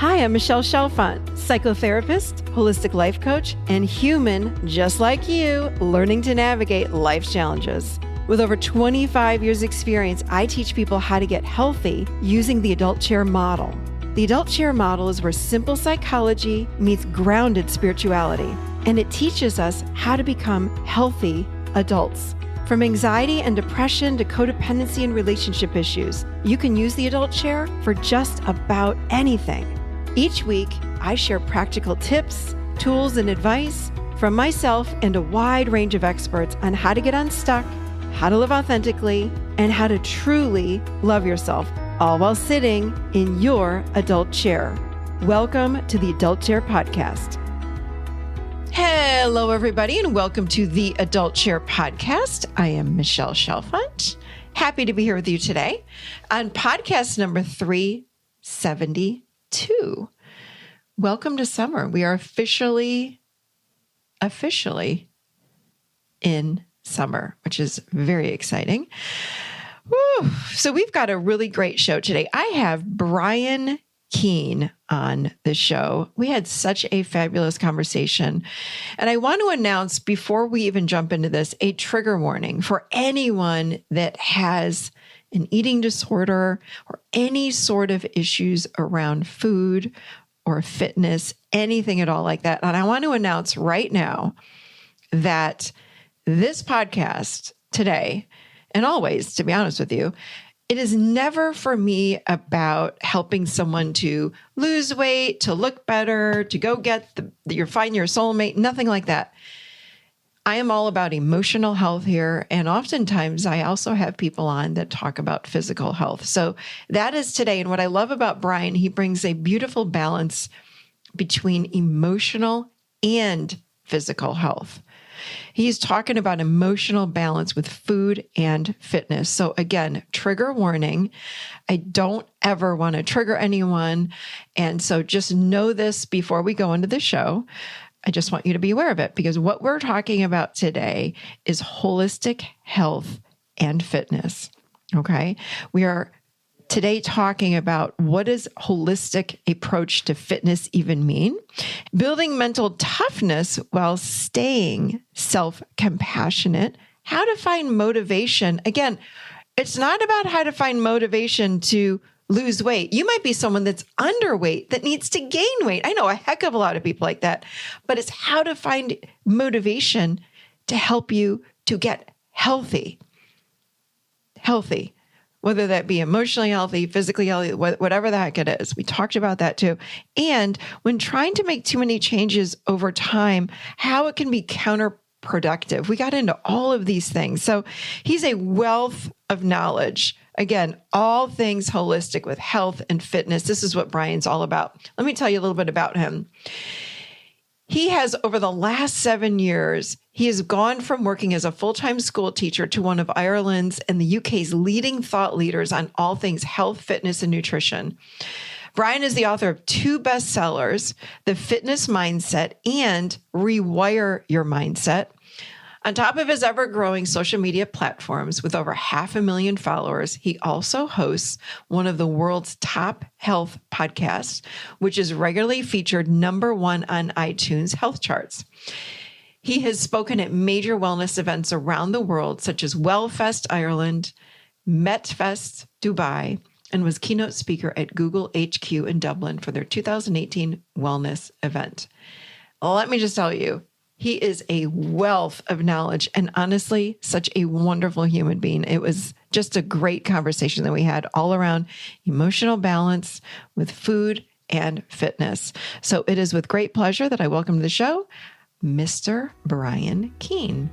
Hi, I'm Michelle Chalfant, psychotherapist, holistic life coach, and human just like you, learning to navigate life's challenges. With over 25 years experience, I teach people how to get healthy using the adult chair model. The adult chair model is where simple psychology meets grounded spirituality, and it teaches us how to become healthy adults. From anxiety and depression to codependency and relationship issues, you can use the adult chair for just about anything. Each week, I share practical tips, tools, and advice from myself and a wide range of experts on how to get unstuck, how to live authentically, and how to truly love yourself, all while sitting in your adult chair. Welcome to the Adult Chair Podcast. Hello, everybody, and welcome to the Adult Chair Podcast. I am Michelle Chalfant. Happy to be here with you today on podcast number 372. Welcome to summer. We are officially in summer, which is very exciting. Woo. So we've got a really great show today. I have Brian Keane on the show. We had such a fabulous conversation. And I want to announce, before we even jump into this, a trigger warning for anyone that has an eating disorder or any sort of issues around food or fitness, anything at all like that. And I want to announce right now that this podcast today, and always, to be honest with you, it is never for me about helping someone to lose weight, to look better, to go get find your soulmate, nothing like that. I am all about emotional health here. And oftentimes I also have people on that talk about physical health. So that is today. And what I love about Brian, he brings a beautiful balance between emotional and physical health. He's talking about emotional balance with food and fitness. So again, trigger warning. I don't ever want to trigger anyone. And so just know this before we go into the show. I just want you to be aware of it, because what we're talking about today is holistic health and fitness. Okay. We are today talking about what does holistic approach to fitness even mean? Building mental toughness while staying self-compassionate, how to find motivation. Again, it's not about how to find motivation to lose weight. You might be someone that's underweight that needs to gain weight. I know a heck of a lot of people like that, but it's how to find motivation to help you to get healthy, whether that be emotionally healthy, physically healthy, whatever the heck it is. We talked about that too. And when trying to make too many changes over time, how it can be counterproductive. We got into all of these things. So he's a wealth of knowledge. Again, all things holistic with health and fitness. This is what Brian's all about. Let me tell you a little bit about him. He has, over the last 7 years, he has gone from working as a full-time school teacher to one of Ireland's and the UK's leading thought leaders on all things health, fitness, and nutrition. Brian is the author of 2 bestsellers, The Fitness Mindset and Rewire Your Mindset. On top of his ever-growing social media platforms with over 500,000 followers, he also hosts one of the world's top health podcasts, which is regularly featured #1 on iTunes health charts. He has spoken at major wellness events around the world, such as Wellfest Ireland, MetFest Dubai, and was keynote speaker at Google HQ in Dublin for their 2018 wellness event. Let me just tell you, he is a wealth of knowledge and honestly, such a wonderful human being. It was just a great conversation that we had all around emotional balance with food and fitness. So it is with great pleasure that I welcome to the show, Mr. Brian Keane.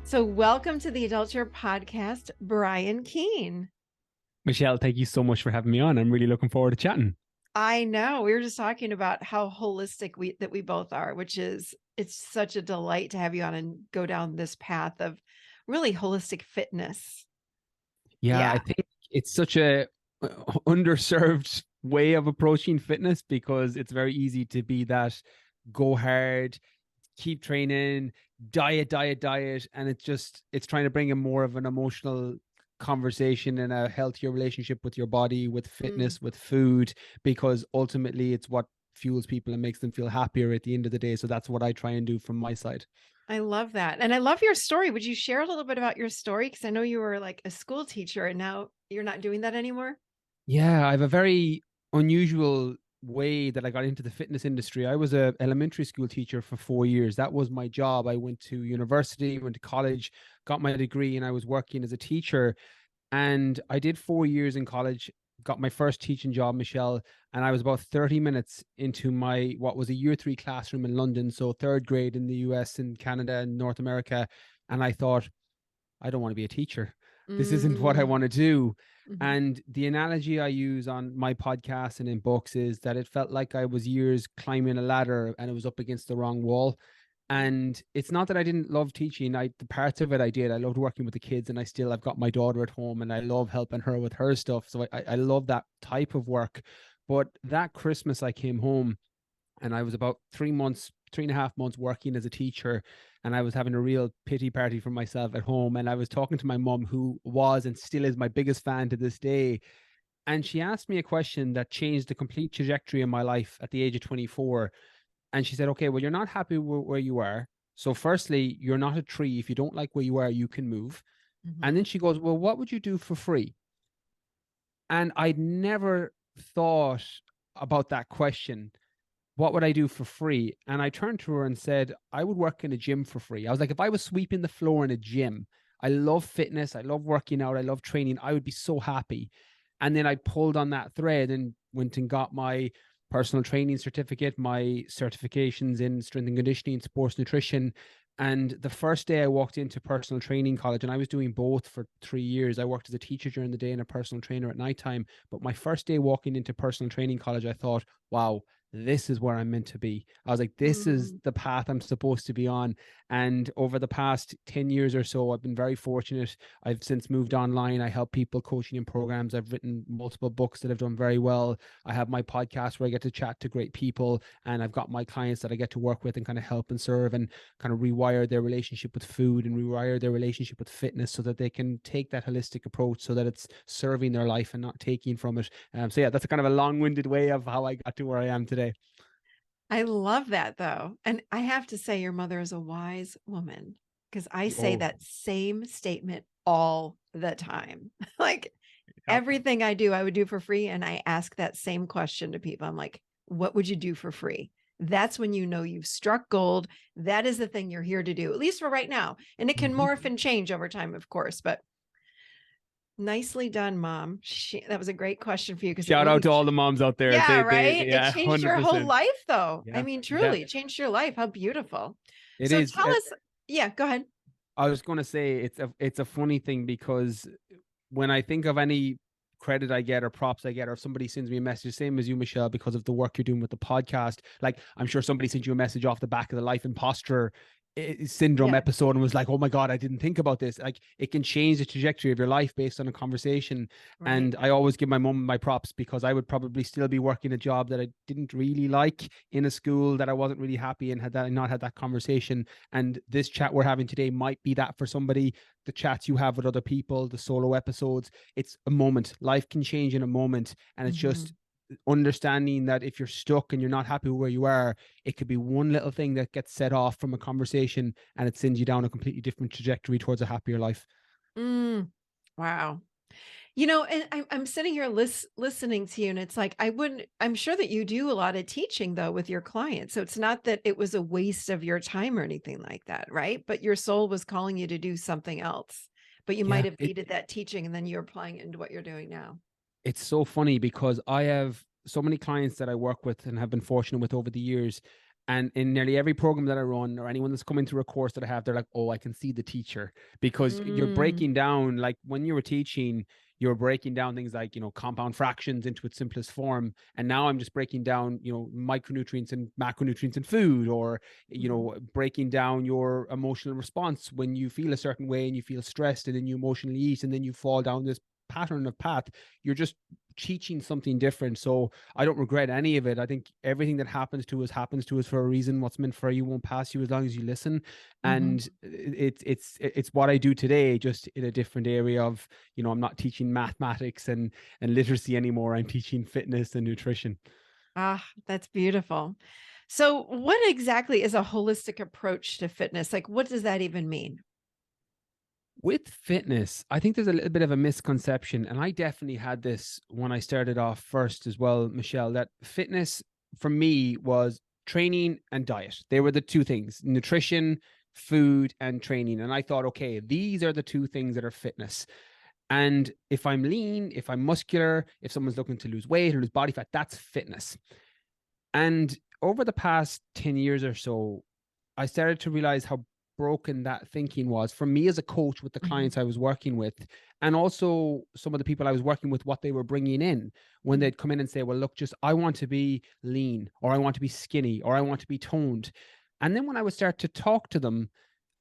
So welcome to the Adult Chair Podcast, Brian Keane. Michelle, thank you so much for having me on. I'm really looking forward to chatting. I know. We were just talking about how holistic we both are, which is, it's such a delight to have you on and go down this path of really holistic fitness. Yeah. I think it's such a underserved way of approaching fitness, because it's very easy to be that go hard, keep training, diet. And it's trying to bring in more of an emotional conversation and a healthier relationship with your body, with fitness, with food, because ultimately it's what fuels people and makes them feel happier at the end of the day. So that's what I try and do from my side. I love that. And I love your story. Would you share a little bit about your story? Because I know you were like a school teacher and now you're not doing that anymore. Yeah, I have a very unusual way that I got into the fitness industry. I was a elementary school teacher for 4 years. That was my job. I went to university, went to college, got my degree, and I was working as a teacher. And I did 4 years in college, got my first teaching job, Michelle, and I was about 30 minutes into my what was a year 3 classroom in London, so third grade in the US and Canada and North America. And I thought, I don't want to be a teacher. This isn't what I want to do. And the analogy I use on my podcast and in books is that it felt like I was years climbing a ladder and it was up against the wrong wall. And it's not that I didn't love teaching. The parts of it I did. I loved working with the kids, and I've got my daughter at home, and I love helping her with her stuff. So I love that type of work. But that Christmas I came home, and I was about 3 months, 3.5 months working as a teacher, and I was having a real pity party for myself at home. And I was talking to my mom, who was and still is my biggest fan to this day. And she asked me a question that changed the complete trajectory of my life at the age of 24. And she said, okay, well, you're not happy where you are. So firstly, you're not a tree. If you don't like where you are, you can move. And then she goes, well, what would you do for free? And I'd never thought about that question. What would I do for free? And I turned to her and said, I would work in a gym for free. I was like, if I was sweeping the floor in a gym, I love fitness, I love working out, I love training, I would be so happy. And then I pulled on that thread and went and got my personal training certificate, my certifications in strength and conditioning, sports nutrition. And the first day I walked into personal training college, and I was doing both for 3 years. I worked as a teacher during the day and a personal trainer at nighttime. But my first day walking into personal training college, I thought, wow, this is where I'm meant to be. I was like, this is the path I'm supposed to be on. And over the past 10 years or so, I've been very fortunate. I've since moved online. I help people coaching in programs. I've written multiple books that have done very well. I have my podcast where I get to chat to great people, and I've got my clients that I get to work with and kind of help and serve and kind of rewire their relationship with food and rewire their relationship with fitness so that they can take that holistic approach so that it's serving their life and not taking from it. So yeah, that's a kind of a long-winded way of how I got to where I am today. I love that though. And I have to say your mother is a wise woman, because I say that same statement all the time. Like everything I do, I would do for free. And I ask that same question to people. I'm like, what would you do for free? That's when you know you've struck gold. That is the thing you're here to do, at least for right now. And it can morph and change over time, of course, but nicely done, Mom. That was a great question for you. Because Shout out to all the moms out there. Yeah, right. It changed 100%. your whole life, though. Yeah. I mean, truly, it changed your life. How beautiful. It so is. Tell us. Yeah, go ahead. I was going to say it's a funny thing, because when I think of any credit I get or props I get, or if somebody sends me a message, same as you, Michelle, because of the work you're doing with the podcast, like I'm sure somebody sent you a message off the back of the Life Imposter syndrome episode and was like, oh my God, I didn't think about this. Like it can change the trajectory of your life based on a conversation. Right. And I always give my mom my props, because I would probably still be working a job that I didn't really like in a school that I wasn't really happy in had that not had that conversation. And this chat we're having today might be that for somebody. The chats you have with other people, the solo episodes, it's a moment. Life can change in a moment. And it's just understanding that if you're stuck and you're not happy where you are, it could be one little thing that gets set off from a conversation and it sends you down a completely different trajectory towards a happier life. Wow. And I'm sitting here listening to you, and it's like, I'm sure that you do a lot of teaching though with your clients. So it's not that it was a waste of your time or anything like that, right? But your soul was calling you to do something else, but you might have needed that teaching, and then you're applying it into what you're doing now. It's so funny, because I have so many clients that I work with and have been fortunate with over the years. And in nearly every program that I run, or anyone that's coming through a course that I have, they're like, oh, I can see the teacher, because you're breaking down, like when you were teaching, you're breaking down things like, compound fractions into its simplest form. And now I'm just breaking down, micronutrients and macronutrients in food, or, breaking down your emotional response when you feel a certain way and you feel stressed, and then you emotionally eat, and then you fall down this pattern of path. You're just teaching something different. So I don't regret any of it. I think everything that happens to us for a reason. What's meant for you won't pass you as long as you listen. Mm-hmm. And it's what I do today, just in a different area of, I'm not teaching mathematics and literacy anymore. I'm teaching fitness and nutrition. Ah, that's beautiful. So, what exactly is a holistic approach to fitness? Like, what does that even mean? With fitness, I think there's a little bit of a misconception, and I definitely had this when I started off first as well, Michelle, that fitness for me was training and diet. They were the two things: nutrition, food, and training. And I thought, okay, these are the two things that are fitness. And if I'm lean, if I'm muscular, if someone's looking to lose weight or lose body fat, that's fitness. And over the past 10 years or so, I started to realize how broken that thinking was for me as a coach with the Mm-hmm. clients I was working with, and also some of the people I was working with, what they were bringing in when they'd come in and say, well, look, just I want to be lean, or I want to be skinny, or I want to be toned. And then when I would start to talk to them,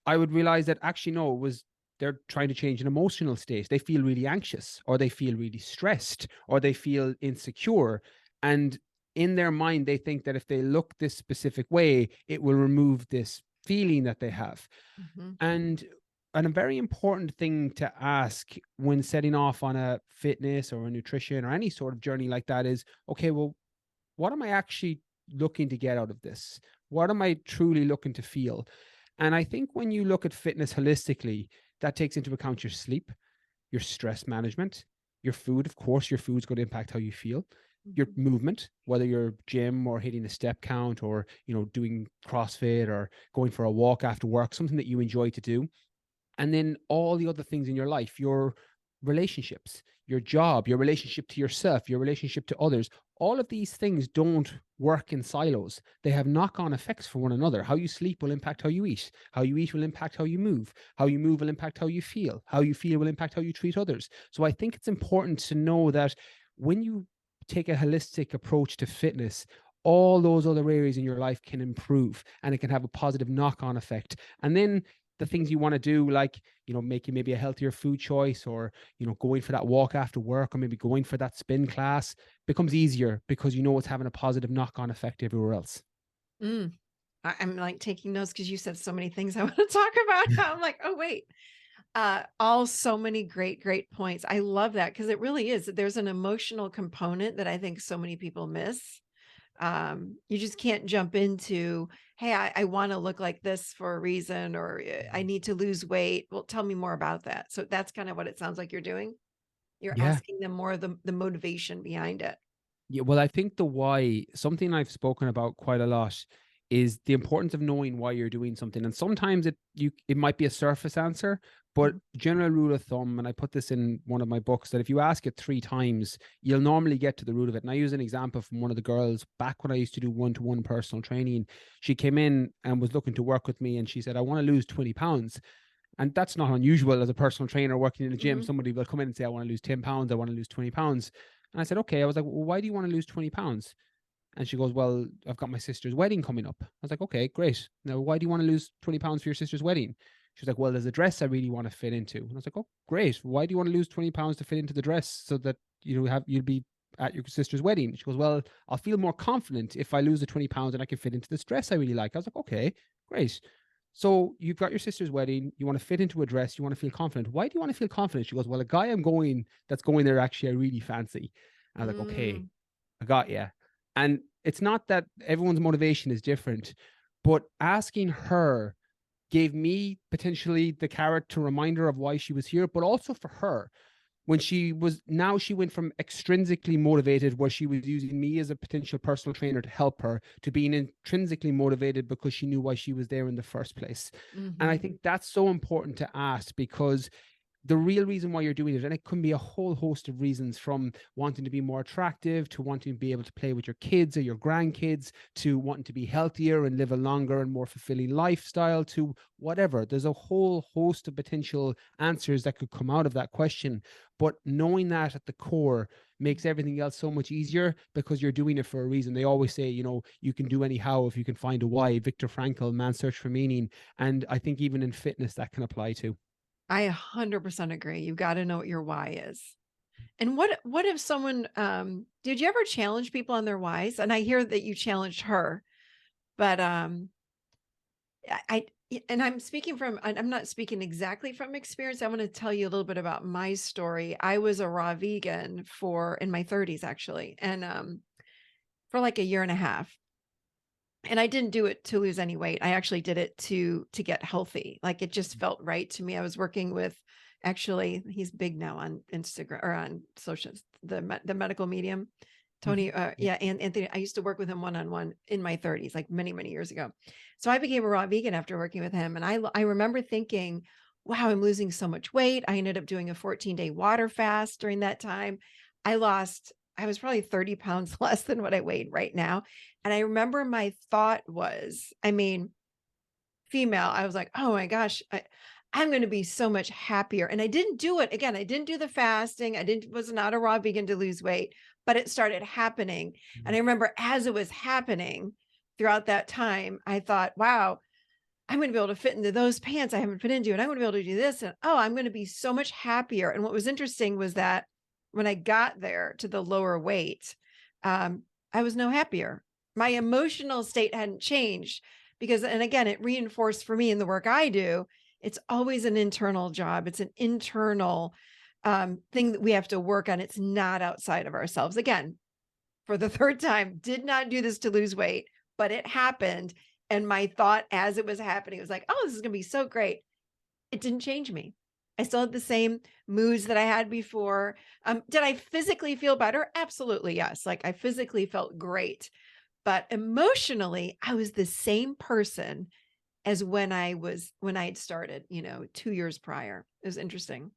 I would realize that actually, no, it was they're trying to change an emotional state. They feel really anxious, or they feel really stressed, or they feel insecure. And in their mind, they think that if they look this specific way, it will remove this feeling that they have. Mm-hmm. And a very important thing to ask when setting off on a fitness or a nutrition or any sort of journey like that is, okay, well, what am I actually looking to get out of this? What am I truly looking to feel? And I think when you look at fitness holistically, that takes into account your sleep, your stress management, your food. Of course, your food's going to impact how you feel. Your Mm-hmm. movement, whether you're gym or hitting a step count, or doing CrossFit or going for a walk after work, something that you enjoy to do. And then all the other things in your life, your relationships, your job, your relationship to yourself, your relationship to others. All of these things don't work in silos. They have knock-on effects for one another. How you sleep will impact how you eat. How you eat will impact how you move. How you move will impact how you feel. How you feel will impact how you treat others. So I think it's important to know that when you take a holistic approach to fitness, all those other areas in your life can improve, and it can have a positive knock-on effect. And then the things you want to do, like making maybe a healthier food choice, or going for that walk after work, or maybe going for that spin class, becomes easier because it's having a positive knock-on effect everywhere else. Mm. I'm like taking notes because you said so many things I want to talk about. I'm like, oh wait, all so many great points. I love that because it really is. There's an emotional component that I think so many people miss. You just can't jump into, hey, I want to look like this for a reason, or I need to lose weight. Well, tell me more about that. So that's kind of what it sounds like you're doing. You're Yeah. asking them more of the motivation behind it. Yeah, well, I think the why, something I've spoken about quite a lot, is the importance of knowing why you're doing something. And sometimes it might be a surface answer, but Mhm. general rule of thumb, and I put this in one of my books, that if you ask it 3 times, you'll normally get to the root of it. And I use an example from one of the girls back when I used to do one-to-one personal training. She came in and was looking to work with me, and she said, I want to lose 20 pounds. And that's not unusual as a personal trainer working in the gym. Mhm. Somebody will come in and say, I want to lose 10 pounds. I want to lose 20 pounds. And I said, okay. I was like, well, why do you want to lose 20 pounds? And she goes, well, I've got my sister's wedding coming up. I was like, okay, great. Now, why do you want to lose 20 pounds for your sister's wedding? She was like, well, there's a dress I really want to fit into. And I was like, oh, great. Why do you want to lose 20 pounds to fit into the dress so that you'll be at your sister's wedding? She goes, well, I'll feel more confident if I lose the 20 pounds and I can fit into this dress I really like. I was like, okay, great. So you've got your sister's wedding, you want to fit into a dress, you want to feel confident. Why do you want to feel confident? She goes, well, a guy that's going there, actually I really fancy. I was like, okay, Mm. I got you. And it's not that everyone's motivation is different, but asking her gave me potentially the carrot to remind her of why she was here, but also for her, when she went from extrinsically motivated, where she was using me as a potential personal trainer to help her, to being intrinsically motivated because she knew why she was there in the first place. And I Mhm. think that's so important to ask, because the real reason why you're doing it, and it can be a whole host of reasons, from wanting to be more attractive, to wanting to be able to play with your kids or your grandkids, to wanting to be healthier and live a longer and more fulfilling lifestyle, to whatever. There's a whole host of potential answers that could come out of that question. But knowing that at the core makes everything else so much easier, because you're doing it for a reason. They always say, you can do anyhow if you can find a why. Viktor Frankl, Man's Search for Meaning. And I think even in fitness that can apply too. I 100% agree. You've got to know what your why is. And what if someone, did you ever challenge people on their whys? And I hear that you challenged her, but I and I'm speaking from, I'm not speaking exactly from experience. I want to tell you a little bit about my story. I was a raw vegan for in my 30s actually, and for like a year and a half. And I didn't do it to lose any weight. I actually did it to get healthy. Like it just felt right to me. I was working with, actually, he's big now on Instagram or on social, the medical medium. Tony, Yeah. yeah, and Anthony, I used to work with him one-on-one in my 30s, like many, many years ago. So I became a raw vegan after working with him. And I remember thinking, wow, I'm losing so much weight. I ended up doing a 14-day water fast during that time. I was probably 30 pounds less than what I weighed right now. And I remember my thought was, I mean, female, I was like, oh my gosh, I'm going to be so much happier. And I didn't do it. Again, I didn't do the fasting. Was not a raw vegan to lose weight, but it started happening. And I remember as it was happening throughout that time, I thought, wow, I'm going to be able to fit into those pants I haven't fit into, and I'm going to be able to do this. And oh, I'm going to be so much happier. And what was interesting was that when I got there to the lower weight, I was no happier. My emotional state hadn't changed because, and again, it reinforced for me in the work I do, it's always an internal job. It's an internal thing that we have to work on. It's not outside of ourselves. Again, for the third time, did not do this to lose weight, but it happened. And my thought as it was happening was like, oh, this is going to be so great. It didn't change me. I still had the same moods that I had before. Did I physically feel better? Absolutely, yes. Like I physically felt great, but emotionally, I was the same person as when I had started, 2 years prior. It was interesting.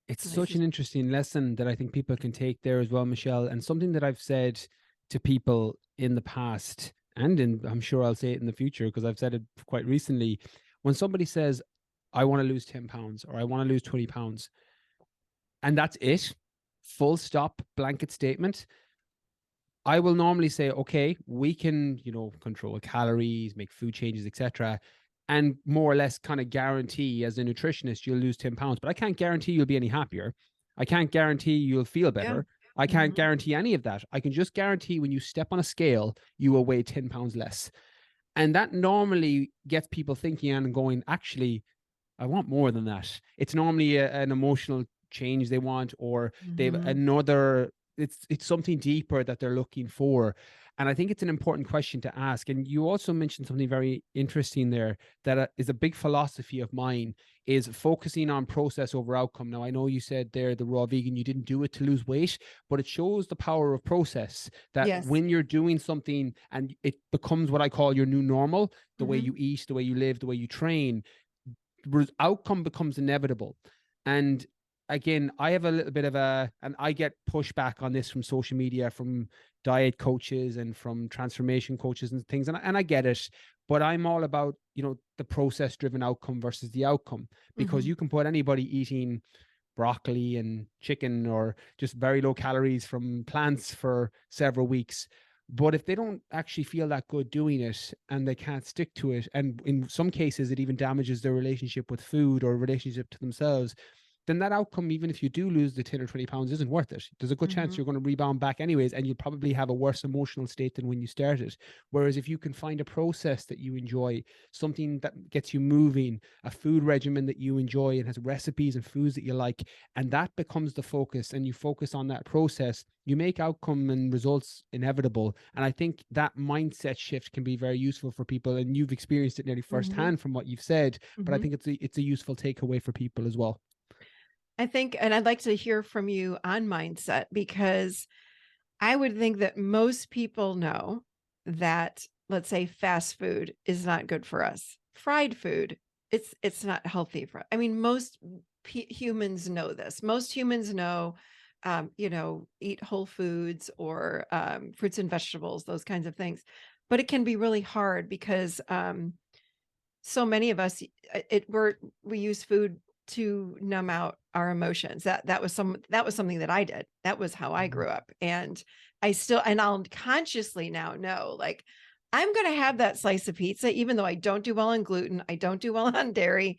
It's And I such just, an interesting lesson that I think people can take there as well, Michelle. And something that I've said to people in the past, and I'm sure I'll say it in the future because I've said it quite recently. When somebody says, I want to lose 10 pounds or I want to lose 20 pounds, and that's it, full stop, blanket statement, I will normally say, okay, we can, control calories, make food changes, etc., and more or less kind of guarantee as a nutritionist you'll lose 10 pounds. But I can't guarantee you'll be any happier. I can't guarantee you'll feel yeah. better. I can't Mhm. guarantee any of that. I can just guarantee when you step on a scale, you will weigh 10 pounds less. And that normally gets people thinking and going, actually, I want more than that. It's normally an emotional change they want, or they've Mhm. another. It's something deeper that they're looking for, and I think it's an important question to ask. And you also mentioned something very interesting there that is a big philosophy of mine is focusing on process over outcome. Now I know you said there the raw vegan you didn't do it to lose weight, but it shows the power of process that Yes. when you're doing something and it becomes what I call your new normal, the way Mhm. you eat, the way you live, the way you train, outcome becomes inevitable. And again, I have a little bit of and I get pushback on this from social media, from diet coaches and from transformation coaches and things. And I get it, but I'm all about, the process driven outcome versus the outcome, because Mhm. you can put anybody eating broccoli and chicken or just very low calories from plants for several weeks. But if they don't actually feel that good doing it and they can't stick to it, and in some cases it even damages their relationship with food or relationship to themselves, then that outcome, even if you do lose the 10 or 20 pounds, isn't worth it. There's a good chance Mhm. you're going to rebound back anyways, and you'll probably have a worse emotional state than when you started. Whereas if you can find a process that you enjoy, something that gets you moving, a food regimen that you enjoy and has recipes and foods that you like, and that becomes the focus, and you focus on that process, you make outcome and results inevitable. And I think that mindset shift can be very useful for people. And you've experienced it nearly Mhm. firsthand from what you've said, but I Mhm. think it's a useful takeaway for people as well. I think, and I'd like to hear from you on mindset, because I would think that most people know that, let's say, fast food is not good for us. Fried food, it's not healthy for. I mean, most humans know this. Most humans know, eat whole foods or fruits and vegetables, those kinds of things. But it can be really hard because so many of us, we use food to numb out our emotions. That was something that I did. That was how I grew up. And I'll consciously now know, like, I'm going to have that slice of pizza, even though I don't do well on gluten, I don't do well on dairy,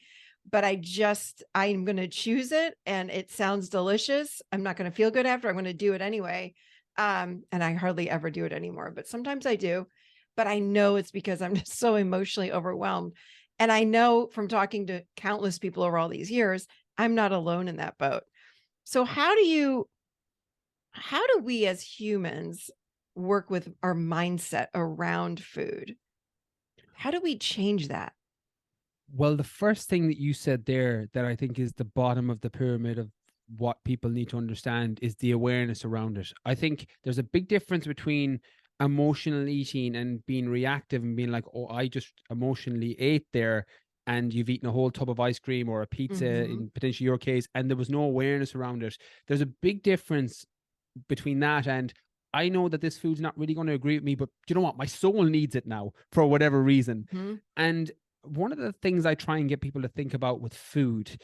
but I'm going to choose it and it sounds delicious. I'm not going to feel good after. I'm going to do it anyway. And I hardly ever do it anymore, but sometimes I do. But I know it's because I'm just so emotionally overwhelmed. And I know from talking to countless people over all these years, I'm not alone in that boat. So how do we as humans work with our mindset around food? How do we change that? Well, the first thing that you said there that I think is the bottom of the pyramid of what people need to understand is the awareness around it. I think there's a big difference between emotional eating and being reactive and being like, oh, I just emotionally ate there, and you've eaten a whole tub of ice cream or a pizza Mm-hmm. in potentially your case, and there was no awareness around it. There's a big difference between that and I know that this food's not really going to agree with me, but you know what? My soul needs it now for whatever reason. Mm-hmm. And one of the things I try and get people to think about with food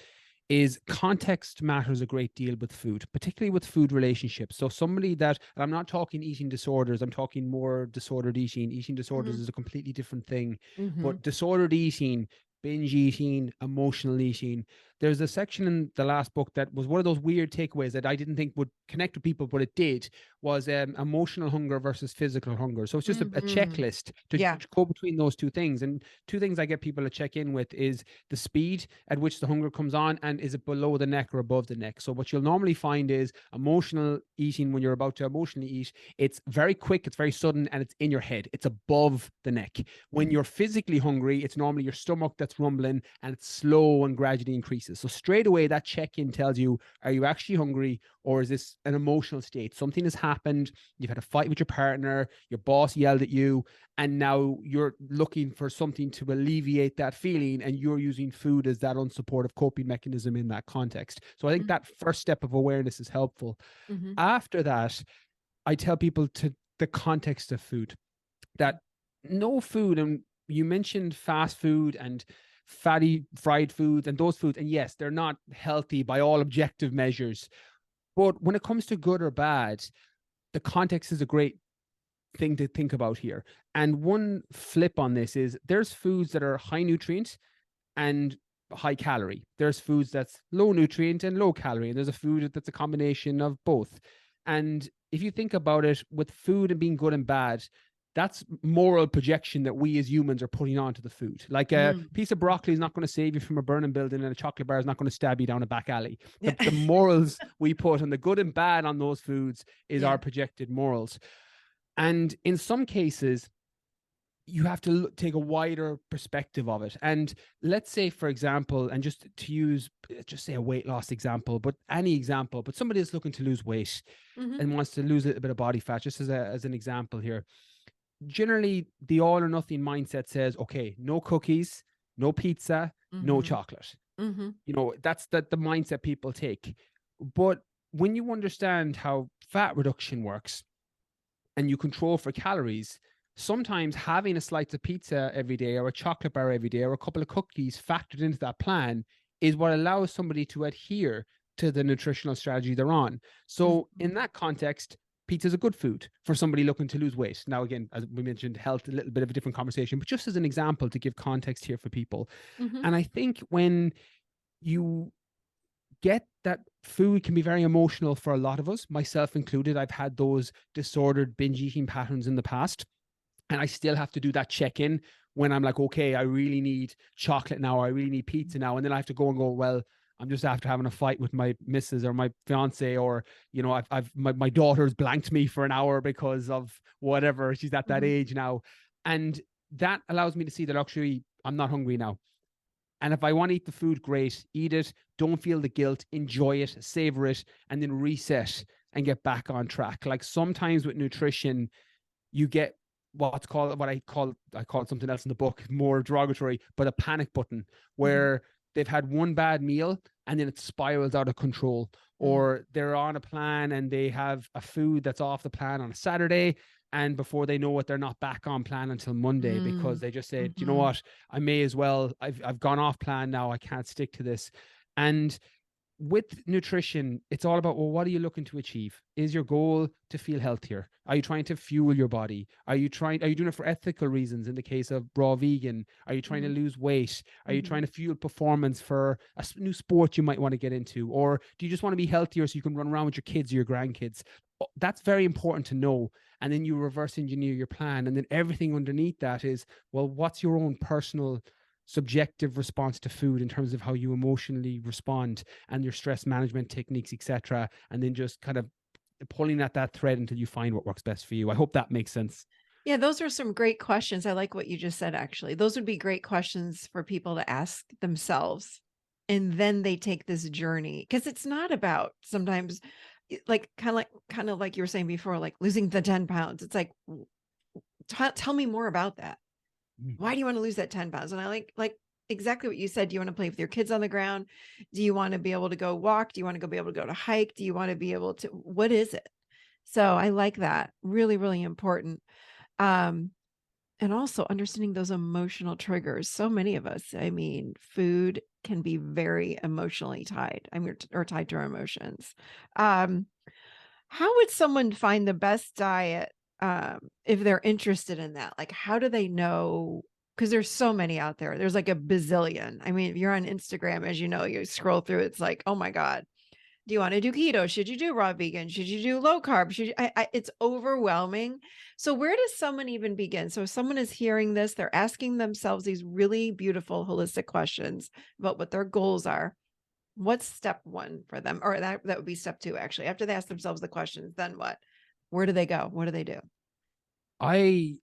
is context matters a great deal with food, particularly with food relationships. So somebody that, and I'm not talking eating disorders, I'm talking more disordered eating. Eating disorders is a completely different thing, Mm-hmm. but disordered eating, binge eating, emotional eating. There's a section in the last book that was one of those weird takeaways that I didn't think would connect with people, but it did, was emotional hunger versus physical hunger. So it's just a Mm-hmm. checklist to Yeah. go between those two things. And two things I get people to check in with is the speed at which the hunger comes on, and is it below the neck or above the neck. So what you'll normally find is emotional eating, when you're about to emotionally eat, it's very quick, it's very sudden, and it's in your head, it's above the neck. When Mm-hmm. you're physically hungry, it's normally your stomach that's rumbling, and it's slow and gradually increases. So straight away that check-in tells you, are you actually hungry, or is this an emotional state? Something has happened, you've had a fight with your partner, your boss yelled at you, and now you're looking for something to alleviate that feeling, and you're using food as that unsupportive coping mechanism in that context. So I think that first step of awareness is helpful. Mm-hmm. After that, I tell people to the context of food, that no food, and you mentioned fast food and fatty fried foods and those foods, and yes, they're not healthy by all objective measures, but when it comes to good or bad, the context is a great thing to think about here. And one flip on this is there's foods that are high nutrient and high calorie. There's foods that's low nutrient and low calorie. And there's a food that's a combination of both. And if you think about it, with food and being good and bad, that's moral projection that we as humans are putting onto the food. Like a Mm-hmm. piece of broccoli is not going to save you from a burning building, and a chocolate bar is not going to stab you down a back alley. Yeah. The morals we put on the good and bad on those foods is Yeah. our projected morals. And in some cases, you have to take a wider perspective of it. And let's say, for example, and just to use, just say a weight loss example, but any example, but somebody is looking to lose weight Mm-hmm. and wants to lose a little bit of body fat, just as an example here. Generally, the all or nothing mindset says, okay, no cookies, no pizza, no Mm-hmm. chocolate. Mm-hmm. You know, that's the mindset people take. But when you understand how fat reduction works, and you control for calories, sometimes having a slice of pizza every day or a chocolate bar every day or a couple of cookies factored into that plan is what allows somebody to adhere to the nutritional strategy they're on. So Mm-hmm. in that context, pizza is a good food for somebody looking to lose weight. Now, again, as we mentioned, health, a little bit of a different conversation, but just as an example to give context here for people. Mm-hmm. And I think when you get that food can be very emotional for a lot of us, myself included. I've had those disordered binge eating patterns in the past, and I still have to do that check in when I'm like, okay, I really need chocolate now, or I really need pizza now. And then I have to go and go, well, I'm just after having a fight with my missus or my fiance, or, you know, my daughter's blanked me for an hour because of whatever. She's at that Mm-hmm. age now. And that allows me to see that actually I'm not hungry now. And if I want to eat the food, great, eat it. Don't feel the guilt, enjoy it, savor it, and then reset and get back on track. Like sometimes with nutrition, you get what's called, I call it something else in the book, more derogatory, but a panic button, Mm-hmm. where they've had one bad meal and then it spirals out of control. Or they're on a plan and they have a food that's off the plan on a Saturday, and before they know it, they're not back on plan until Monday because they just say, you know Mm-hmm. what, I may as well, I've gone off plan now, I can't stick to this. And with nutrition, it's all about, well, what are you looking to achieve? Is your goal to feel healthier? Are you trying to fuel your body? Are you doing it for ethical reasons in the case of raw vegan? Are you trying to lose weight? Are you trying to fuel performance for a new sport you might want to get into? Or do you just want to be healthier so you can run around with your kids or your grandkids? That's very important to know. And then you reverse engineer your plan. And then everything underneath that is, well, what's your own personal subjective response to food in terms of how you emotionally respond and your stress management techniques, etc. And then just kind of pulling at that thread until you find what works best for you. I hope that makes sense. Yeah, those are some great questions. I like what you just said, actually. Those would be great questions for people to ask themselves. And then they take this journey, because it's not about sometimes like kind of like you were saying before, like losing the 10 pounds. It's like, tell me more about that. Why do you want to lose that 10 pounds? And I like exactly what you said. Do you want to play with your kids on the ground? Do you want to be able to go walk? Do you want to be able to go to hike? Do you want to be able to, what is it? So I like that. Really, really important. And also understanding those emotional triggers. So many of us, I mean, food can be very emotionally tied. I mean, or tied to our emotions. How would someone find the best diet if they're interested in that? Like, how do they know? Because there's so many out there. There's like a bazillion. I mean, if you're on Instagram, as you know, you scroll through, it's like, oh my God, do you want to do keto? Should you do raw vegan? Should you do low carb? It's overwhelming. So where does someone even begin? So if someone is hearing this, they're asking themselves these really beautiful, holistic questions about what their goals are. What's step one for them? Or that would be step two, actually. After they ask themselves the questions, then what? Where do they go? What do they do? I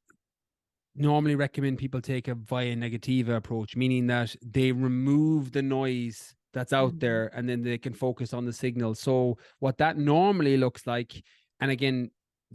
normally recommend people take a via negativa approach, meaning that they remove the noise that's out there and then they can focus on the signal. So what that normally looks like, and again,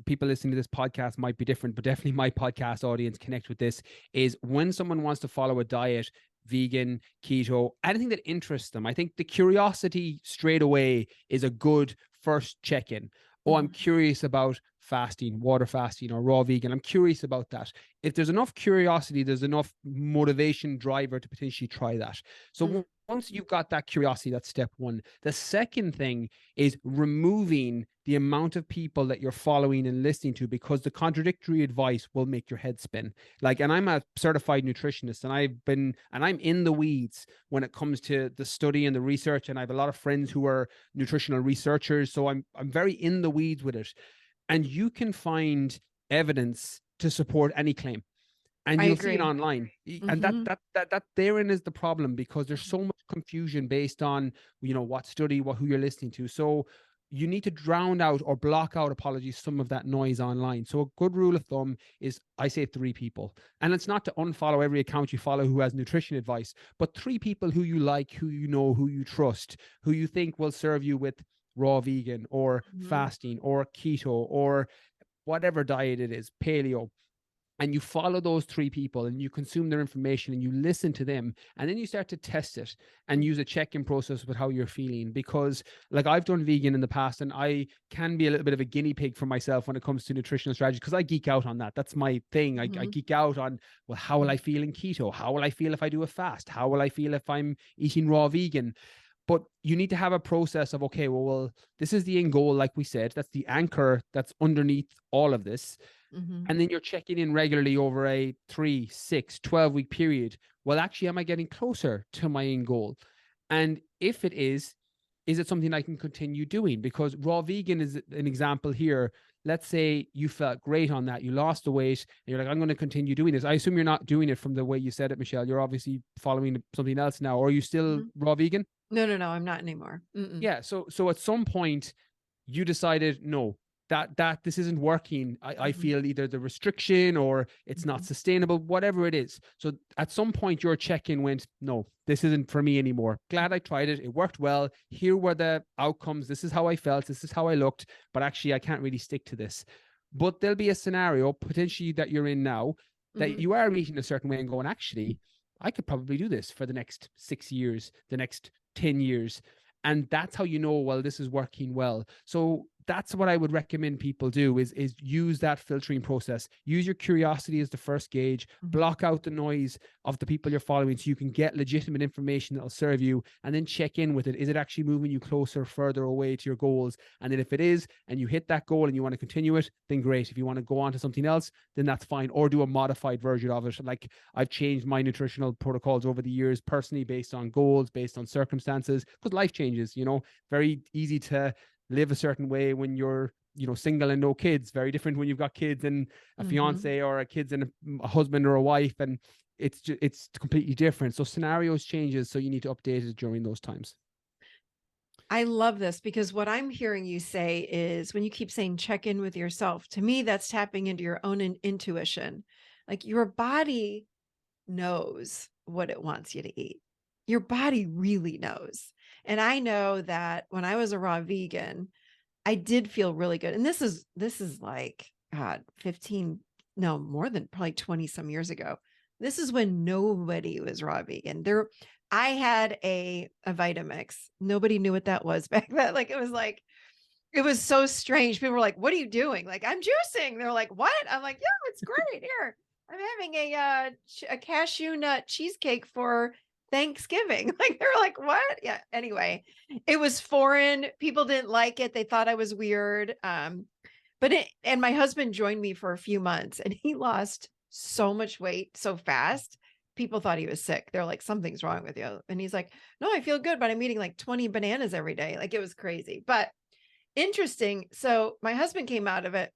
people listening to this podcast might be different, but definitely my podcast audience connect with this, is when someone wants to follow a diet, vegan, keto, anything that interests them. I think the curiosity straight away is a good first check-in. Oh, I'm curious about fasting, water fasting, or raw vegan. I'm curious about that. If there's enough curiosity, there's enough motivation driver to potentially try that. So once you've got that curiosity, that's step one. The second thing is removing the amount of people that you're following and listening to, because the contradictory advice will make your head spin. Like, and I'm a certified nutritionist, and I'm in the weeds when it comes to the study and the research. And I have a lot of friends who are nutritional researchers. So I'm very in the weeds with it. And you can find evidence to support any claim. And you'll see it online. And that therein is the problem, because there's so much confusion based on, what study, who you're listening to. So you need to drown out or block out, some of that noise online. So a good rule of thumb is, I say 3 people. And it's not to unfollow every account you follow who has nutrition advice, but 3 people who you like, who you know, who you trust, who you think will serve you with raw vegan or fasting or keto or whatever diet it is, paleo. And you follow those 3 people and you consume their information and you listen to them, and then you start to test it and use a check-in process with how you're feeling. Because like, I've done vegan in the past, and I can be a little bit of a guinea pig for myself when it comes to nutritional strategy, because I geek out on that. That's my thing. I geek out on, well, how will I feel in keto? How will I feel if I do a fast? How will I feel if I'm eating raw vegan? But you need to have a process of, okay, well, this is the end goal. Like we said, that's the anchor that's underneath all of this. And then you're checking in regularly over a 3, 6, 12-week period. Well, actually, am I getting closer to my end goal? And if it is it something I can continue doing? Because raw vegan is an example here. Let's say you felt great on that. You lost the weight and you're like, I'm going to continue doing this. I assume you're not doing it from the way you said it, Michelle. You're obviously following something else now. Or are you still raw vegan? No, I'm not anymore. Yeah. So at some point you decided, no, that this isn't working. I feel either the restriction or it's not sustainable, whatever it is. So at some point your check-in went, no, this isn't for me anymore. Glad I tried it. It worked well. Here were the outcomes. This is how I felt. This is how I looked. But actually, I can't really stick to this. But there'll be a scenario potentially that you're in now that you are eating a certain way and going, actually, I could probably do this for the next 6 years, the next 10 years. And that's how you know, well, this is working well. So that's what I would recommend people do is use that filtering process. Use your curiosity as the first gauge, block out the noise of the people you're following so you can get legitimate information that'll serve you, and then check in with it. Is it actually moving you closer, further away to your goals? And then if it is, and you hit that goal and you want to continue it, then great. If you want to go on to something else, then that's fine, or do a modified version of it. Like I've changed my nutritional protocols over the years personally based on goals, based on circumstances, because life changes, very easy to live a certain way when you're single and no kids, very different when you've got kids and a fiance or a kids and a husband or a wife, and it's completely different. So scenarios changes, so you need to update it during those times. I love this, because what I'm hearing you say is when you keep saying check in with yourself, to me that's tapping into your own intuition. Like your body knows what it wants you to eat. Your body really knows. And I know that when I was a raw vegan, I did feel really good. And this is like, God, 15, no, more than probably 20 some years ago. This is when nobody was raw vegan. I had a Vitamix. Nobody knew what that was back then. Like, it was so strange. People were like, what are you doing? Like, I'm juicing. They're like, what? I'm like, yeah, it's great. Here, I'm having a cashew nut cheesecake for Thanksgiving. Like, they're like, what? Yeah. Anyway, it was foreign. People didn't like it. They thought I was weird. And my husband joined me for a few months, and he lost so much weight so fast. People thought he was sick. They're like, something's wrong with you. And he's like, no, I feel good, but I'm eating like 20 bananas every day. Like, it was crazy, but interesting. So my husband came out of it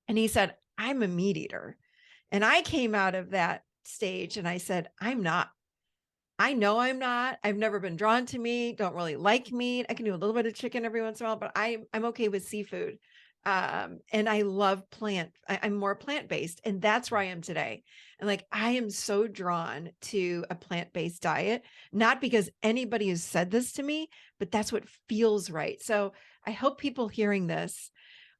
and he said, I'm a meat eater. And I came out of that stage and I said, I'm not. I know I'm not. I've never been drawn to meat, don't really like meat. I can do a little bit of chicken every once in a while, but I'm okay with seafood. And I love I'm more plant-based, and that's where I am today. And like, I am so drawn to a plant-based diet, not because anybody has said this to me, but that's what feels right. So I hope people hearing this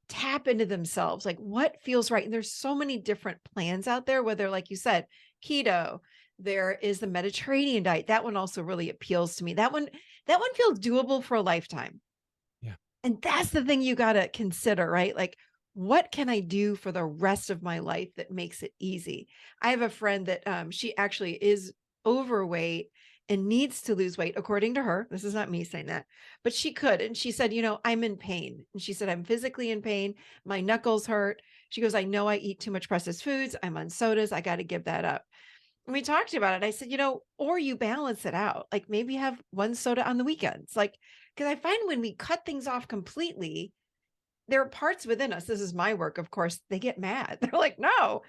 tap into themselves, like what feels right. And there's so many different plans out there, whether, like you said, keto, there is the Mediterranean diet. That one also really appeals to me. That one feels doable for a lifetime. Yeah. And that's the thing you got to consider, right? Like, what can I do for the rest of my life that makes it easy? I have a friend that she actually is overweight and needs to lose weight, according to her. This is not me saying that, but she could. And she said, I'm in pain. And she said, I'm physically in pain. My knuckles hurt. She goes, I know I eat too much processed foods. I'm on sodas. I got to give that up. And we talked about it. I said, or you balance it out. Like, maybe have one soda on the weekends. Like, because I find when we cut things off completely, there are parts within us. This is my work, of course. They get mad. They're like, no,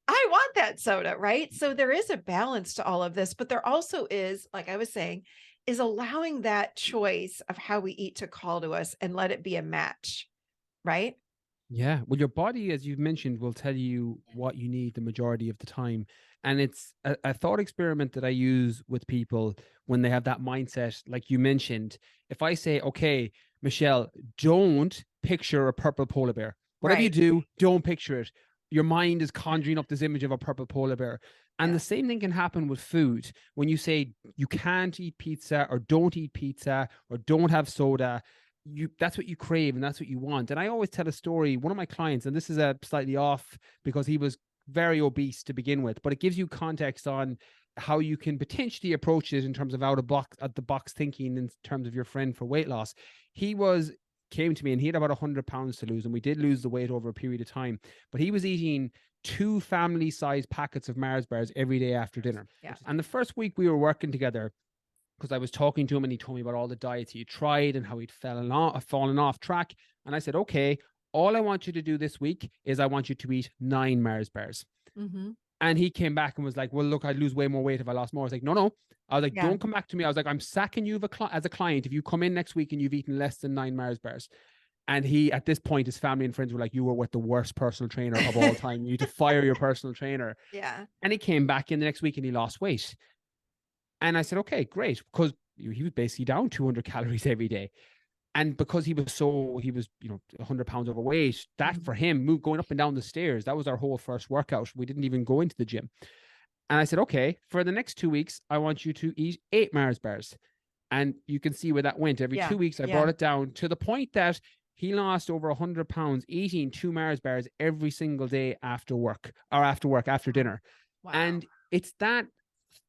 I want that soda, right? So there is a balance to all of this, but there also is, like I was saying, is allowing that choice of how we eat to call to us and let it be a match, right? Yeah. Well, your body, as you've mentioned, will tell you what you need the majority of the time. And it's a thought experiment that I use with people when they have that mindset. Like you mentioned, if I say, okay, Michelle, don't picture a purple polar bear. Whatever you do, don't picture it. Your mind is conjuring up this image of a purple polar bear. And the same thing can happen with food. When you say you can't eat pizza or don't eat pizza or don't have soda, that's what you crave and that's what you want. And I always tell a story. One of my clients, and this is a slightly off because he was very obese to begin with, but it gives you context on how you can potentially approach it in terms of out of the box thinking in terms of your friend for weight loss. Came to me and he had about 100 pounds to lose, and we did lose the weight over a period of time, but he was eating 2 family-sized packets of Mars bars every day after dinner. Yeah. And the first week we were working together, because I was talking to him and he told me about all the diets he tried and how he'd fallen off track. And I said, okay, all I want you to do this week is I want you to eat 9 Mars bars. Mm-hmm. And he came back and was like, well, look, I'd lose way more weight if I lost more. I was like, no. I was like, don't come back to me. I was like, I'm sacking you as a client if you come in next week and you've eaten less than 9 Mars bars. And he, at this point, his family and friends were like, you were with the worst personal trainer of all time. You need to fire your personal trainer. Yeah. And he came back in the next week and he lost weight. And I said, okay, great. Because he was basically down 200 calories every day. And because he was 100 pounds overweight, that for him, going up and down the stairs, that was our whole first workout. We didn't even go into the gym. And I said, okay, for the next 2 weeks, I want you to eat 8 Mars bars. And you can see where that went. Every 2 weeks, I brought it down to the point that he lost over 100 pounds eating 2 Mars bars every single day after dinner. Wow. And it's that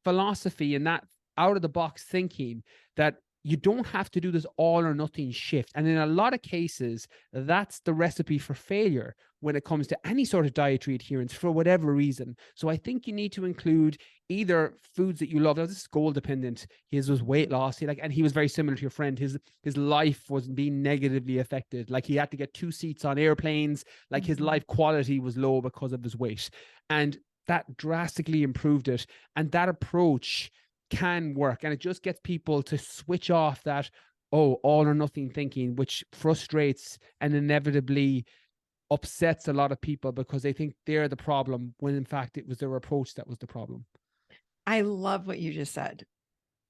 philosophy and that out of the box thinking that you don't have to do this all or nothing shift. And in a lot of cases, that's the recipe for failure when it comes to any sort of dietary adherence for whatever reason. So I think you need to include either foods that you love. Now, this is goal dependent. His was weight loss. And he was very similar to your friend. His life was being negatively affected. Like he had to get 2 seats on airplanes. Like his life quality was low because of his weight. And that drastically improved it. And that approach can work. And it just gets people to switch off that, all or nothing thinking, which frustrates and inevitably upsets a lot of people because they think they're the problem when in fact it was their approach that was the problem. I love what you just said.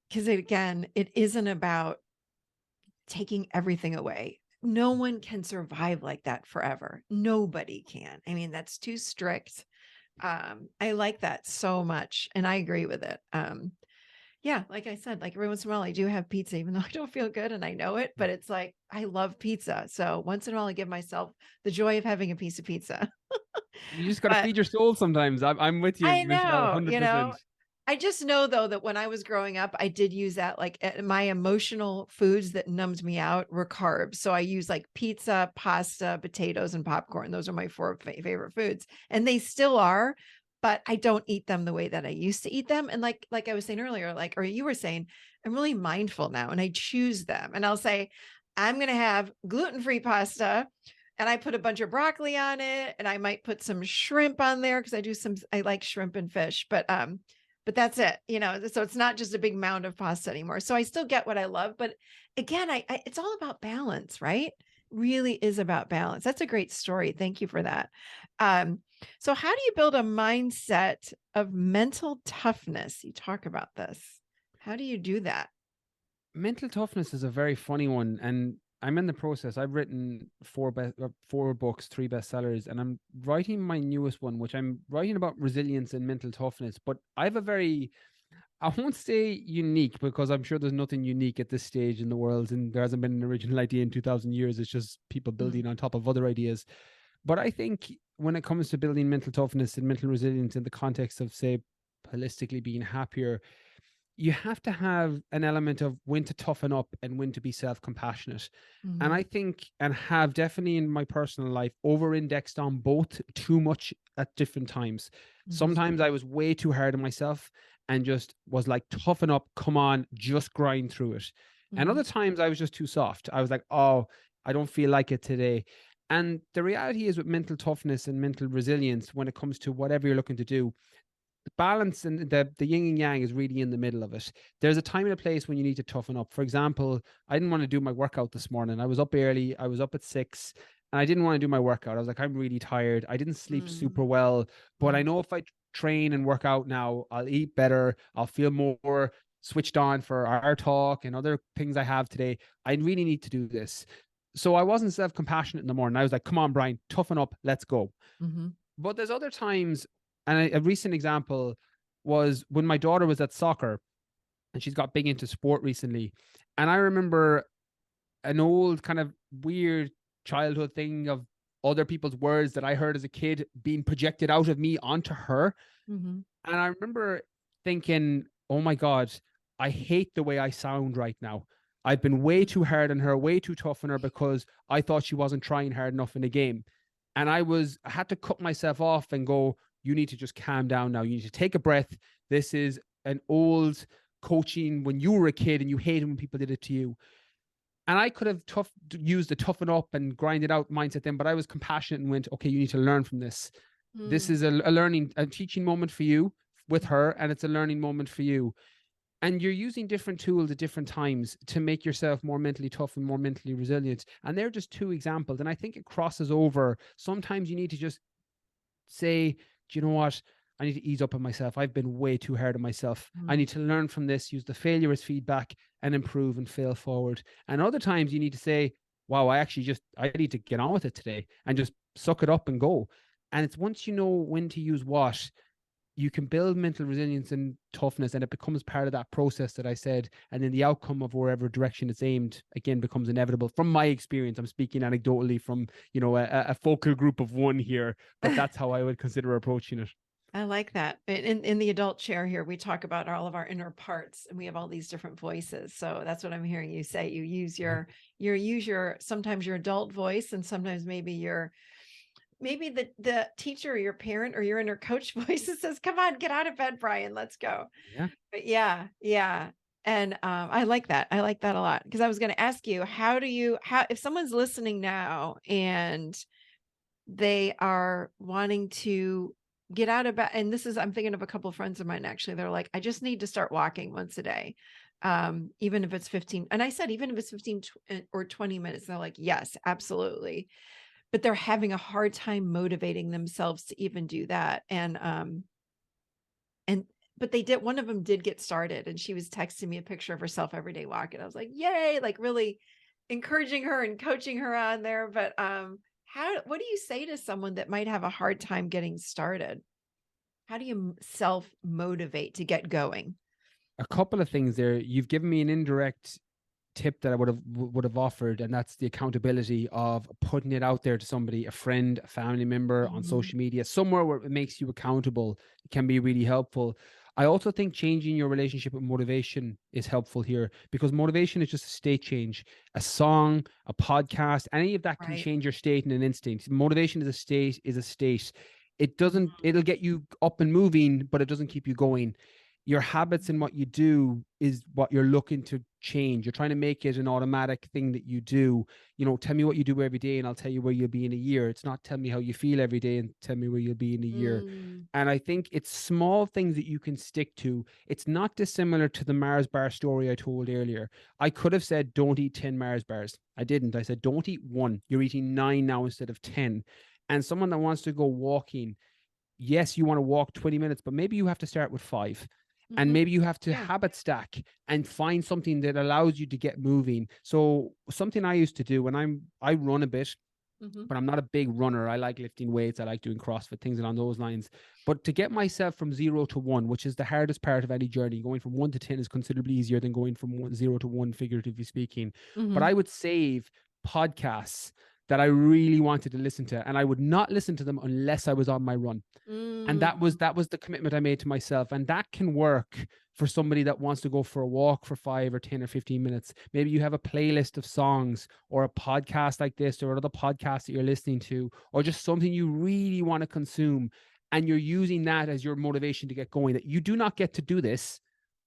Because again, it isn't about taking everything away. No one can survive like that forever. Nobody can. I mean, that's too strict. I like that so much. And I agree with it. Yeah, like I said, like every once in a while I do have pizza, even though I don't feel good and I know it, but it's like, I love pizza. So once in a while I give myself the joy of having a piece of pizza. You just got to feed your soul sometimes. I'm with you, I Michelle, know, 100%. I just know though that when I was growing up, I did use that, like my emotional foods that numbed me out were carbs. So I use like pizza, pasta, potatoes, and popcorn. Those are my 4 favorite foods. And they still are, but I don't eat them the way that I used to eat them. And like I was saying earlier, or you were saying, I'm really mindful now and I choose them. And I'll say, I'm going to have gluten-free pasta and I put a bunch of broccoli on it and I might put some shrimp on there because I like shrimp and fish, but that's it, so it's not just a big mound of pasta anymore. So I still get what I love, but again, it's all about balance, right? Really is about balance. That's a great story. Thank you for that. So how do you build a mindset of mental toughness? You talk about this. How do you do that? Mental toughness is a very funny one, and I'm in the process. I've written 4 books, 3 bestsellers, and I'm writing my newest one, which I'm writing about resilience and mental toughness. But I have a very, I won't say unique because I'm sure there's nothing unique at this stage in the world, and there hasn't been an original idea in 2,000 years. It's just people building on top of other ideas. But I think when it comes to building mental toughness and mental resilience in the context of, say, holistically being happier, you have to have an element of when to toughen up and when to be self-compassionate. And I think, and have definitely in my personal life, over-indexed on both too much at different times. Sometimes I was way too hard on myself and just was like, toughen up, come on, just grind through it. And other times I was just too soft. I was like, oh, I don't feel like it today. And the reality is with mental toughness and mental resilience, when it comes to whatever you're looking to do, the balance and the yin and yang is really in the middle of it. There's a time and a place when you need to toughen up. For example, I didn't want to do my workout this morning. I was up early. I was up at 6 and I didn't want to do my workout. I was like, I'm really tired. I didn't sleep super well, but I know if I train and work out now, I'll eat better. I'll feel more switched on for our talk and other things I have today. I really need to do this. So I wasn't self-compassionate in the morning. I was like, come on, Brian, toughen up. Let's go. But there's other times, and a recent example was when my daughter was at soccer and she's got big into sport recently. And I remember an old kind of weird childhood thing of other people's words that I heard as a kid being projected out of me onto her. And I remember thinking, oh my God, I hate the way I sound right now. I've been way too hard on her, way too tough on her because I thought she wasn't trying hard enough in the game. And I had to cut myself off and go, you need to just calm down now. You need to take a breath. This is an old coaching when you were a kid and you hated when people did it to you. And I could have used the toughen up and grind it out mindset then, but I was compassionate and went, okay, you need to learn from this. This is a teaching moment for you with her, and it's a learning moment for you. And you're using different tools at different times to make yourself more mentally tough and more mentally resilient. And they're just 2 examples. And I think it crosses over. Sometimes you need to just say, do you know what? I need to ease up on myself. I've been way too hard on myself. I need to learn from this, use the failure as feedback and improve and fail forward. And other times you need to say, wow, I need to get on with it today and just suck it up and go. And it's once you know when to use what, you can build mental resilience and toughness, and it becomes part of that process that I said. And then the outcome of wherever direction it's aimed again becomes inevitable. From my experience, I'm speaking anecdotally from, a focal group of one here, but that's how I would consider approaching it. I like that. In the adult chair here, we talk about all of our inner parts, and we have all these different voices. So that's what I'm hearing you say. You use your sometimes your adult voice, and sometimes maybe the teacher or your parent or your inner coach voice that says, "Come on, get out of bed, Brian, let's go." Yeah. But yeah. And I like that. I like that a lot, because I was going to ask you, how if someone's listening now and they are wanting to get out of bed, and I'm thinking of a couple of friends of mine, actually, they're like, I just need to start walking once a day. Even if it's 15. And I said, even if it's 15 or 20 minutes, they're like, yes, absolutely. But they're having a hard time motivating themselves to even do that. But one of them did get started, and she was texting me a picture of herself every day walking. I was like, yay, like really encouraging her and coaching her on there. But what do you say to someone that might have a hard time getting started? How do you self motivate to get going? A couple of things there. You've given me an indirect tip that I would have offered, and that's the accountability of putting it out there to somebody, a friend, a family member, on social media, somewhere where it makes you accountable. It can be really helpful. I also think changing your relationship with motivation is helpful here, because motivation is just a state change. A song, a podcast, any of that can change your state in an instant. Motivation is a state. It doesn't, it'll get you up and moving, but it doesn't keep you going. Your habits and what you do is what you're looking to change. You're trying to make it an automatic thing that you do. Tell me what you do every day and I'll tell you where you'll be in a year. It's not tell me how you feel every day and tell me where you'll be in a year. And I think it's small things that you can stick to. It's not dissimilar to the Mars bar story I told earlier. I could have said, don't eat 10 Mars bars. I didn't. I said, don't eat one. You're eating 9 now instead of 10. And someone that wants to go walking, yes, you want to walk 20 minutes, but maybe you have to start with 5. And maybe you have to habit stack and find something that allows you to get moving. So something I used to do when I run a bit, but I'm not a big runner. I like lifting weights. I like doing CrossFit, things along those lines. But to get myself from 0 to 1, which is the hardest part of any journey, going from 1 to 10 is considerably easier than going from 0 to 1, figuratively speaking. But I would save podcasts that I really wanted to listen to, and I would not listen to them unless I was on my run. And that was the commitment I made to myself. And that can work for somebody that wants to go for a walk for 5 or 10 or 15 minutes. Maybe you have a playlist of songs or a podcast like this or another podcast that you're listening to, or just something you really want to consume. And you're using that as your motivation to get going. That you do not get to do this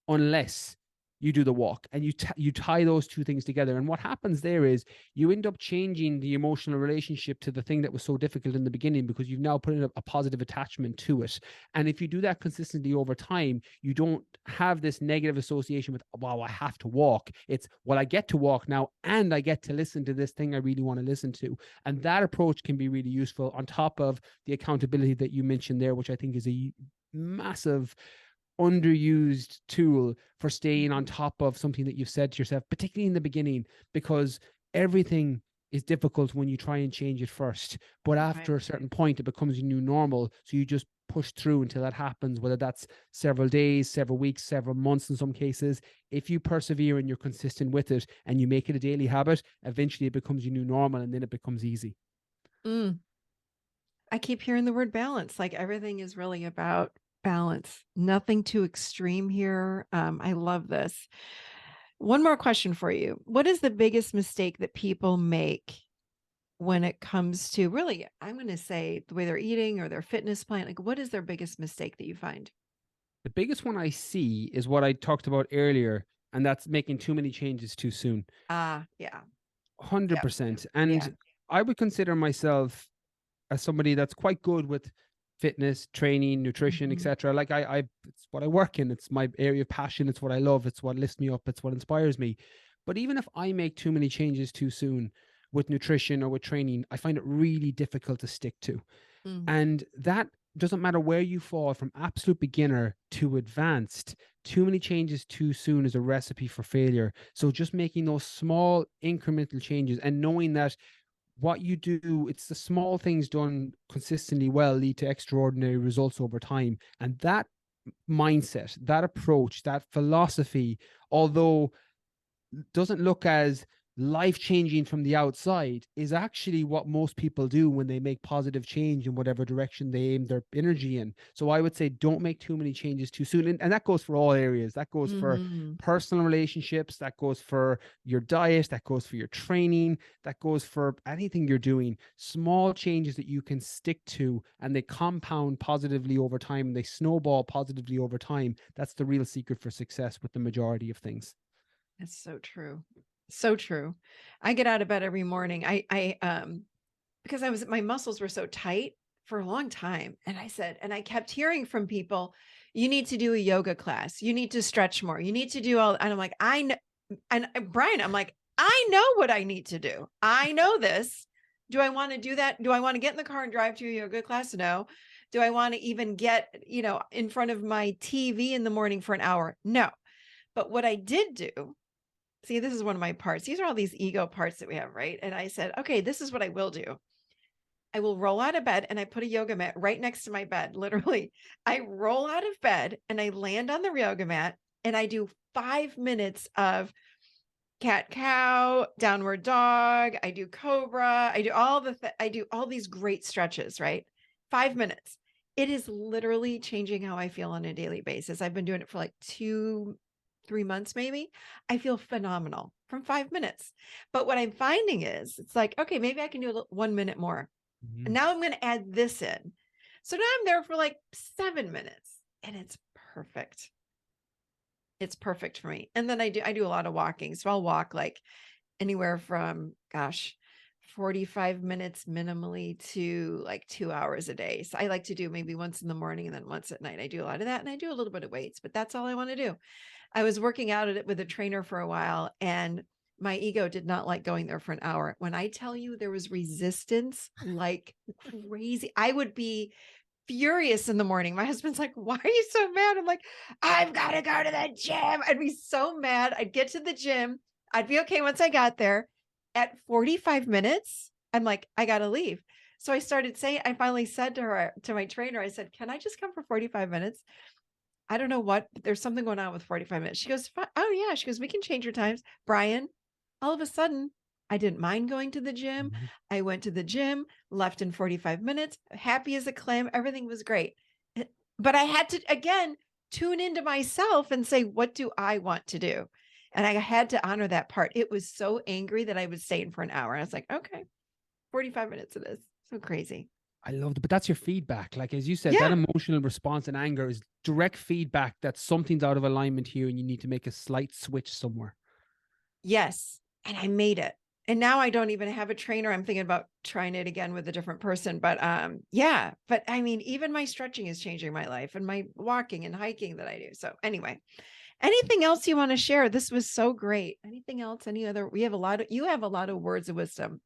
unless you do the walk, and you tie those two things together. And what happens there is you end up changing the emotional relationship to the thing that was so difficult in the beginning, because you've now put in a positive attachment to it. And if you do that consistently over time, you don't have this negative association with, wow, I have to walk. It's, well, I get to walk now and I get to listen to this thing I really want to listen to. And that approach can be really useful, on top of the accountability that you mentioned there, which I think is a massive underused tool for staying on top of something that you've said to yourself, particularly in the beginning, because everything is difficult when you try and change it first. But after a certain point, it becomes your new normal. So you just push through until that happens, whether that's several days, several weeks, several months in some cases. If you persevere and you're consistent with it and you make it a daily habit, eventually it becomes your new normal, and then it becomes easy. I keep hearing the word balance. Like, everything is really about balance, nothing too extreme here. I love this. One more question for you. What is the biggest mistake that people make when it comes to, really, I'm going to say, the way they're eating or their fitness plan? Like, what is their biggest mistake that you find? The biggest one I see is what I talked about earlier, and that's making too many changes too soon. Yeah. 100%. And I would consider myself as somebody that's quite good with fitness, training, nutrition, etc. Like it's what I work in. It's my area of passion. It's what I love. It's what lifts me up. It's what inspires me. But even if I make too many changes too soon with nutrition or with training, I find it really difficult to stick to. And that doesn't matter where you fall, from absolute beginner to advanced. Too many changes too soon is a recipe for failure. So just making those small incremental changes and knowing that what you do, it's the small things done consistently well lead to extraordinary results over time. And that mindset, that approach, that philosophy, although doesn't look as life changing from the outside, is actually what most people do when they make positive change in whatever direction they aim their energy in. So I would say don't make too many changes too soon. And that goes for all areas. That goes for Mm-hmm. personal relationships, that goes for your diet, that goes for your training, that goes for anything you're doing. Small changes that you can stick to and they compound positively over time, and they snowball positively over time. That's the real secret for success with the majority of things. That's so true. So true. I get out of bed every morning. Because my muscles were so tight for a long time. And I kept hearing from people, you need to do a yoga class. You need to stretch more. You need to do all, and I'm like, I know, and Brian, I'm like, I know what I need to do. I know this. Do I want to do that? Do I want to get in the car and drive to a yoga class? No. Do I want to even get, in front of my TV in the morning for an hour? No. But what I did do, see, this is one of my parts. These are all these ego parts that we have, right? And I said, okay, this is what I will do. I will roll out of bed and I put a yoga mat right next to my bed. Literally, I roll out of bed and I land on the yoga mat and I do 5 minutes of cat cow, downward dog. I do cobra. I do all these great stretches, right? 5 minutes. It is literally changing how I feel on a daily basis. I've been doing it for like 3 months, maybe. I feel phenomenal from 5 minutes. But what I'm finding is it's like, okay, maybe I can do 1 minute more. And now I'm going to add this in. So now I'm there for like 7 minutes and it's perfect. It's perfect for me. And then I do a lot of walking. So I'll walk like anywhere from, 45 minutes minimally to like 2 hours a day. So I like to do maybe once in the morning and then once at night. I do a lot of that and I do a little bit of weights, but that's all I want to do. I was working out at it with a trainer for a while and my ego did not like going there for an hour. When I tell you there was resistance like crazy, I would be furious in the morning. My husband's like, why are you so mad? I'm like, I've got to go to the gym. I'd be so mad. I'd get to the gym. I'd be okay once I got there. At 45 minutes, I'm like, I got to leave. So I finally said to my trainer, I said, can I just come for 45 minutes? I don't know what, but there's something going on with 45 minutes. She goes, oh yeah. She goes, we can change your times. Brian, all of a sudden, I didn't mind going to the gym. Mhm. I went to the gym, left in 45 minutes, happy as a clam. Everything was great. But I had to, again, tune into myself and say, what do I want to do? And I had to honor that part. It was so angry that I was staying for an hour. And I was like, okay, 45 minutes it is. So crazy. I love it, but that's your feedback. Like as you said, that Yeah. emotional response and anger is direct feedback that something's out of alignment here, and you need to make a slight switch somewhere. Yes. And I made it. And now I don't even have a trainer. I'm thinking about trying it again with a different person. But yeah. But I mean, even my stretching is changing my life and my walking and hiking that I do. So anyway, anything else you want to share? This was so great. Anything else? Any other? You have a lot of words of wisdom.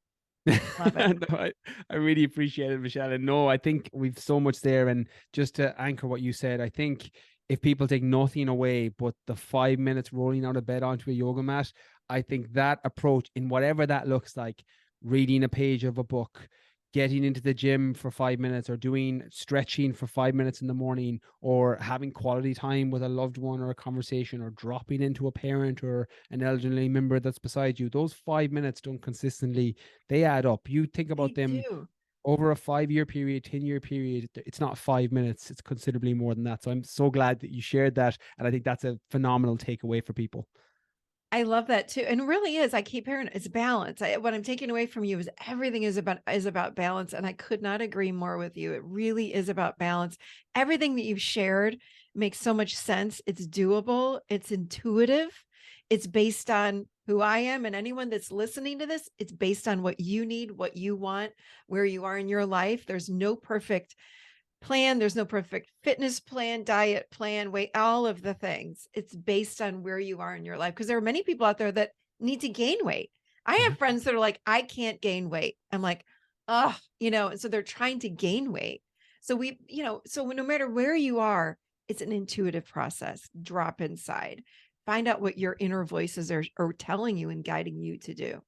Love it. No, I really appreciate it, Michelle. And no, I think we've so much there. And just to anchor what you said, I think if people take nothing away but the 5 minutes rolling out of bed onto a yoga mat, I think that approach, in whatever that looks like, reading a page of a book, getting into the gym for 5 minutes, or doing stretching for 5 minutes in the morning, or having quality time with a loved one or a conversation, or dropping into a parent or an elderly member that's beside you, those 5 minutes done consistently, they add up. You think They about them do. over a 5-year period, 10-year period, it's not 5 minutes, it's considerably more than that. So I'm so glad that you shared that. And I think that's a phenomenal takeaway for people. I love that too. And it really is. I keep hearing it's balance. What I'm taking away from you is everything is about balance. And I could not agree more with you. It really is about balance. Everything that you've shared makes so much sense. It's doable. It's intuitive. It's based on who I am, and anyone that's listening to this, it's based on what you need, what you want, where you are in your life. There's no perfect plan. There's no perfect fitness plan, diet plan, weight, all of the things. It's based on where you are in your life. Because there are many people out there that need to gain weight. I Mhm. have friends that are like, I can't gain weight. I'm like, oh, and so they're trying to gain weight. So so no matter where you are, it's an intuitive process. Drop inside, find out what your inner voices are telling you and guiding you to do.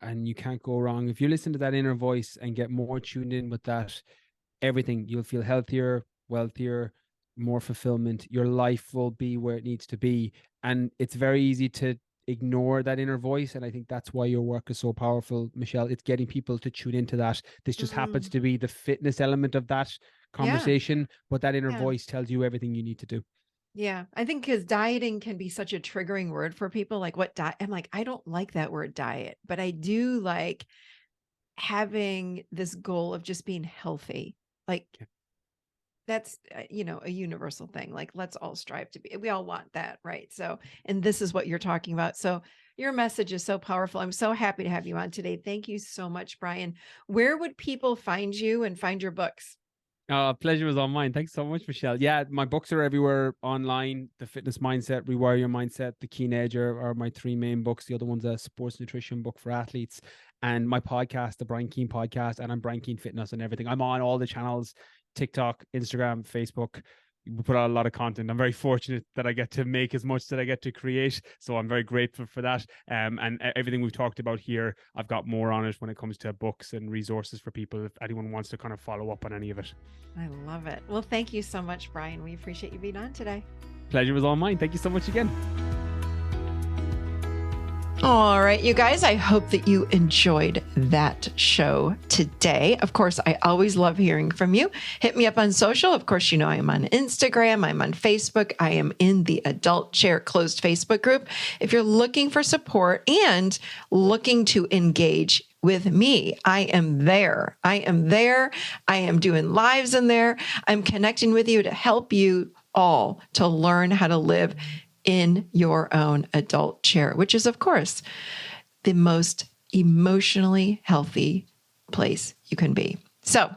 and you can't go wrong. If you listen to that inner voice and get more tuned in with that, everything, you'll feel healthier, wealthier, more fulfillment. Your life will be where it needs to be. And it's very easy to ignore that inner voice. And I think that's why your work is so powerful, Michelle. It's getting people to tune into that. This just happens to be the fitness element of that conversation, but that inner voice tells you everything you need to do. Yeah, I think because dieting can be such a triggering word for people. Like, what diet? I'm like, I don't like that word diet, but I do like having this goal of just being healthy. Like, that's, a universal thing. Like, let's all strive to be, we all want that, right? So, and this is what you're talking about. So your message is so powerful. I'm so happy to have you on today. Thank you so much, Brian. Where would people find you and find your books? Pleasure was all mine. Thanks so much, Michelle. Yeah, my books are everywhere online. The Fitness Mindset, Rewire Your Mindset, The Keane Edge are my three main books. The other one's a sports nutrition book for athletes. And my podcast, the Brian Keane podcast, and I'm Brian Keane Fitness and everything. I'm on all the channels, TikTok, Instagram, Facebook. We put out a lot of content. I'm very fortunate that I get to make as much that I get to create. So I'm very grateful for that. And everything we've talked about here, I've got more on it when it comes to books and resources for people if anyone wants to kind of follow up on any of it. I love it. Well, thank you so much, Brian. We appreciate you being on today. Pleasure was all mine. Thank you so much again. All right, you guys, I hope that you enjoyed that show today. Of course, I always love hearing from you. Hit me up on social. Of course, I am on Instagram. I'm on Facebook. I am in the Adult Chair closed Facebook group. If you're looking for support and looking to engage with me, I am there. I am there. I am doing lives in there. I'm connecting with you to help you all to learn how to live in your own adult chair, which is, of course, the most emotionally healthy place you can be. So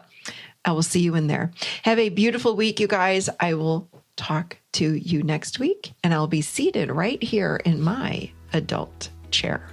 I will see you in there. Have a beautiful week, you guys. I will talk to you next week, and I'll be seated right here in my adult chair.